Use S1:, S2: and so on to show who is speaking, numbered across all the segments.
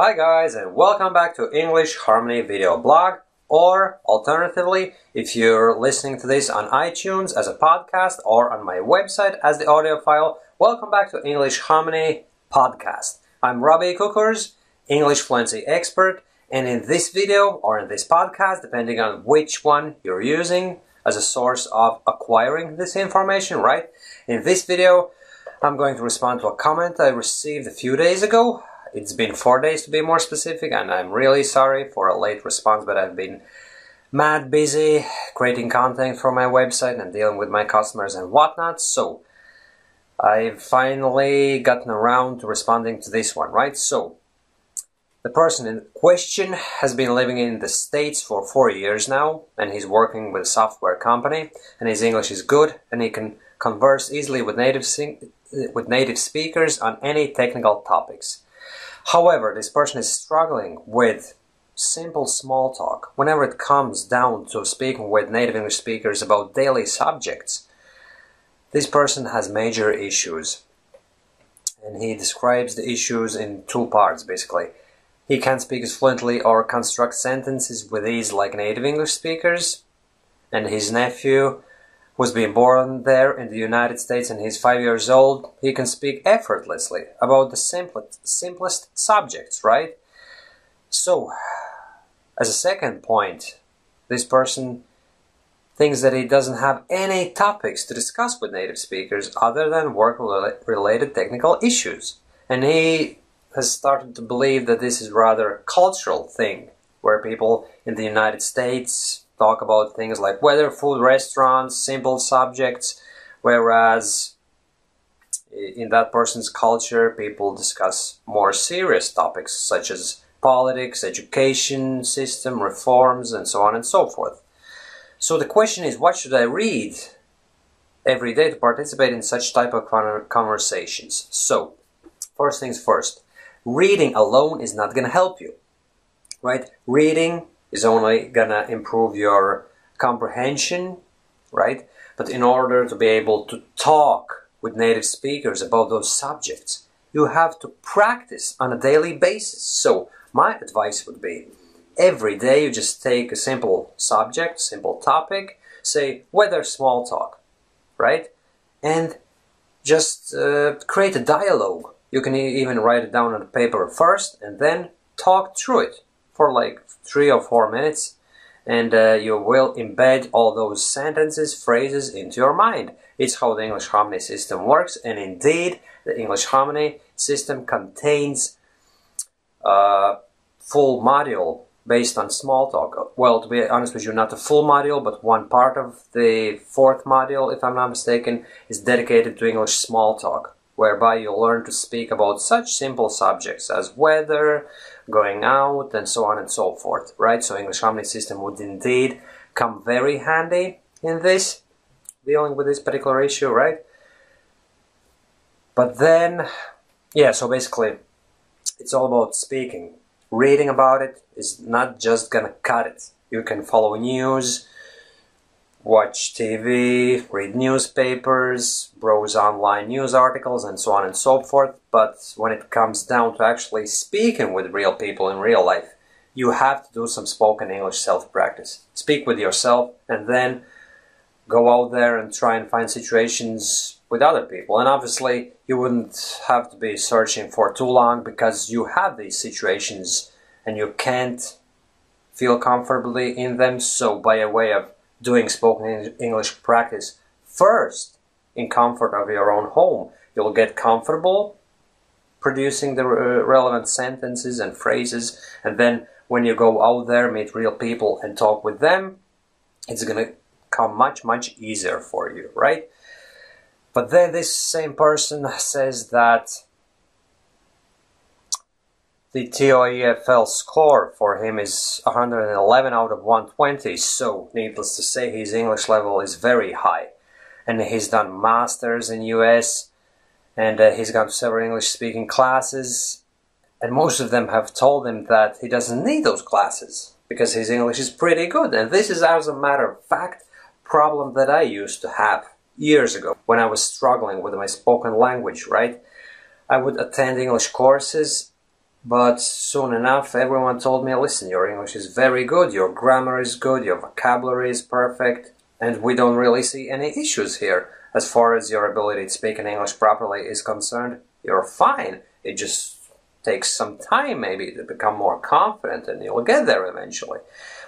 S1: Hi guys, and welcome back to English Harmony video blog, or alternatively, if you're listening to this on iTunes as a podcast or on my website as the audio file, welcome back to English Harmony podcast. I'm Robbie Cookers, English fluency expert, and in this video or in this podcast, depending on which one you're using as a source of acquiring this information, right? In this video, I'm going to respond to a comment I received a few days ago. It's been 4 days to be more specific, and I'm really sorry for a late response, but I've been mad busy creating content for my website and dealing with my customers and whatnot, so I've finally gotten around to responding to this one, right? So, the person in question has been living in the States for 4 years now, and he's working with a software company, and his English is good, and he can converse easily with native speakers on any technical topics. However, this person is struggling with simple small talk whenever it comes down to speaking with native English speakers about daily subjects. This person has major issues, and he describes the issues in two parts basically. He can't speak as fluently or construct sentences with ease like native English speakers, and his nephew was being born there in the United States and he's 5 years old. He can speak effortlessly about the simplest subjects, right? So, as a second point, this person thinks that he doesn't have any topics to discuss with native speakers other than work-related technical issues. And he has started to believe that this is rather a cultural thing, where people in the United States talk about things like weather, food, restaurants, simple subjects, whereas in that person's culture, people discuss more serious topics such as politics, education system, reforms, and so on and so forth. So the question is, what should I read every day to participate in such type of conversations? So, first things first, reading alone is not going to help you, right? Reading is only gonna improve your comprehension, right? But in order to be able to talk with native speakers about those subjects, you have to practice on a daily basis. So my advice would be, every day you just take a simple subject, simple topic, say weather small talk, right? And just create a dialogue. You can even write it down on the paper first and then talk through it for like 3 or 4 minutes, and you will embed all those sentences, phrases into your mind. It's how the English Harmony system works, and indeed, the English Harmony system contains a full module based on small talk. Well, to be honest with you, not a full module, but one part of the 4th module, if I'm not mistaken, is dedicated to English small talk, whereby you'll learn to speak about such simple subjects as weather, going out, and so on and so forth, right? So English Harmony system would indeed come very handy in this, dealing with this particular issue, right? But then, yeah, so basically, it's all about speaking. Reading about it is not just gonna cut it. You can follow news, watch TV, read newspapers, browse online news articles, and so on and so forth. But when it comes down to actually speaking with real people in real life, you have to do some spoken English self-practice. Speak with yourself and then go out there and try and find situations with other people. And obviously, you wouldn't have to be searching for too long because you have these situations and you can't feel comfortably in them. So by a way of doing spoken English practice first in comfort of your own home, you'll get comfortable producing the relevant sentences and phrases, and then when you go out there, meet real people and talk with them, it's gonna come much easier for you, right? But then this same person says that the TOEFL score for him is 111 out of 120, so needless to say his English level is very high. And he's done masters in US, and he's gone to several English speaking classes, and most of them have told him that he doesn't need those classes because his English is pretty good. And this is, as a matter of fact, a problem that I used to have years ago when I was struggling with my spoken language, right? I would attend English courses But soon enough, everyone told me, listen, your English is very good, your grammar is good, your vocabulary is perfect, and we don't really see any issues here. As far as your ability to speak in English properly is concerned, you're fine. It just takes some time maybe to become more confident, and you'll get there eventually.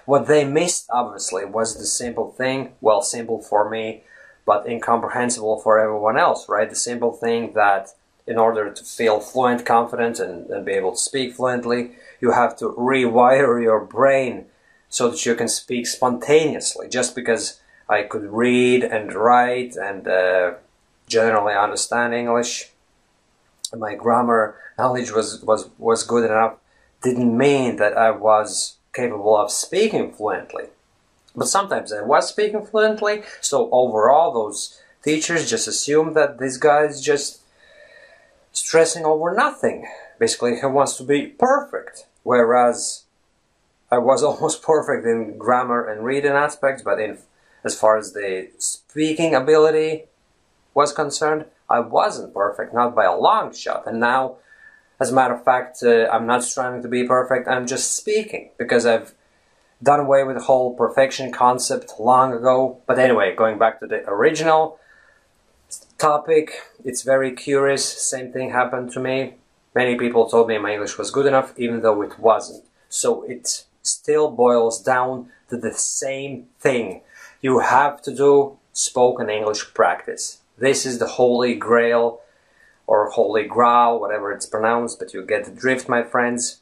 S1: What they missed, obviously, was the simple thing, well, simple for me, but incomprehensible for everyone else, right? The simple thing that in order to feel fluent, confident, and be able to speak fluently, you have to rewire your brain so that you can speak spontaneously. Just because I could read and write and generally understand English, my grammar knowledge was good enough, didn't mean that I was capable of speaking fluently. But sometimes I was speaking fluently, so overall those teachers just assumed that this guy is just stressing over nothing. Basically, he wants to be perfect, whereas I was almost perfect in grammar and reading aspects, but as far as the speaking ability was concerned, I wasn't perfect, not by a long shot. And now, as a matter of fact, I'm not striving to be perfect, I'm just speaking, because I've done away with the whole perfection concept long ago. But anyway, going back to the original topic, it's very curious. Same thing happened to me. Many people told me my English was good enough, even though it wasn't. So it still boils down to the same thing. You have to do spoken English practice. This is the holy grail, or holy grail, whatever it's pronounced, but you get the drift, my friends.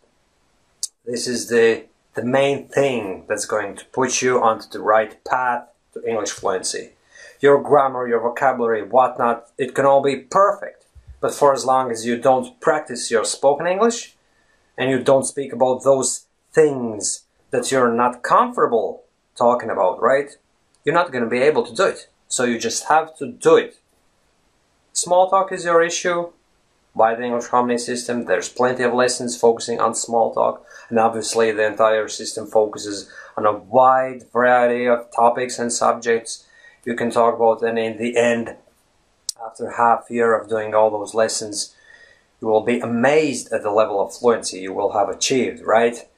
S1: This is the main thing that's going to put you onto the right path to English fluency. Your grammar, your vocabulary, whatnot, it can all be perfect. But for as long as you don't practice your spoken English, and you don't speak about those things that you're not comfortable talking about, right? You're not going to be able to do it. So you just have to do it. Small talk is your issue. By the English Harmony system, there's plenty of lessons focusing on small talk. And obviously the entire system focuses on a wide variety of topics and subjects you can talk about, and in the end, after half a year of doing all those lessons, you will be amazed at the level of fluency you will have achieved, right?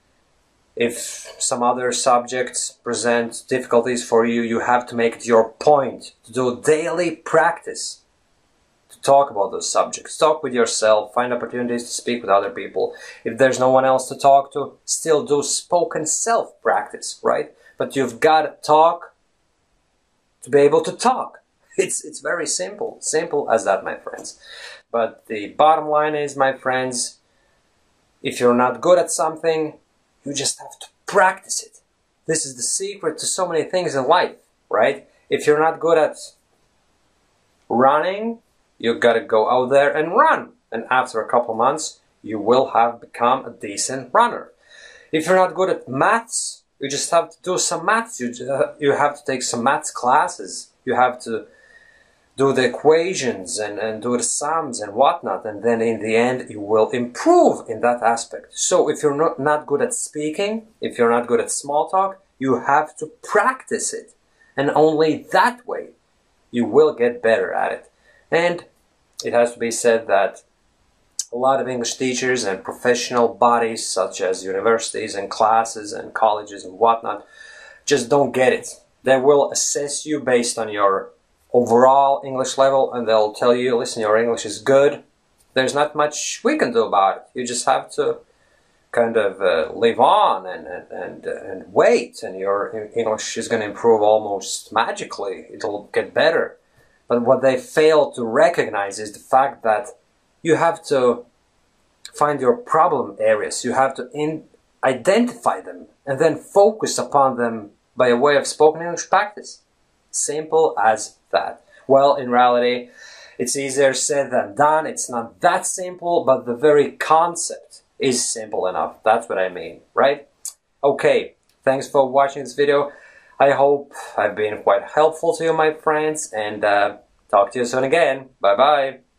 S1: If some other subjects present difficulties for you, you have to make it your point to do daily practice to talk about those subjects. Talk with yourself, find opportunities to speak with other people. If there's no one else to talk to, still do spoken self-practice, right? But you've got to talk to be able to talk. It's very simple. Simple as that, my friends. But the bottom line is, my friends, if you're not good at something, you just have to practice it. This is the secret to so many things in life, right? If you're not good at running, you gotta go out there and run. And after a couple months, you will have become a decent runner. If you're not good at maths, you just have to do some maths. You have to take some maths classes. You have to do the equations and do the sums and whatnot. And then in the end, you will improve in that aspect. So if you're not good at speaking, if you're not good at small talk, you have to practice it. And only that way you will get better at it. And it has to be said that a lot of English teachers and professional bodies such as universities and classes and colleges and whatnot just don't get it. They will assess you based on your overall English level, and they'll tell you, listen, your English is good. There's not much we can do about it. You just have to kind of live on and wait, and your English is going to improve almost magically. It'll get better. But what they fail to recognize is the fact that you have to find your problem areas. You have to identify them and then focus upon them by a way of spoken English practice. Simple as that. Well, in reality, it's easier said than done. It's not that simple, but the very concept is simple enough. That's what I mean, right? Okay, thanks for watching this video. I hope I've been quite helpful to you, my friends, and talk to you soon again. Bye-bye.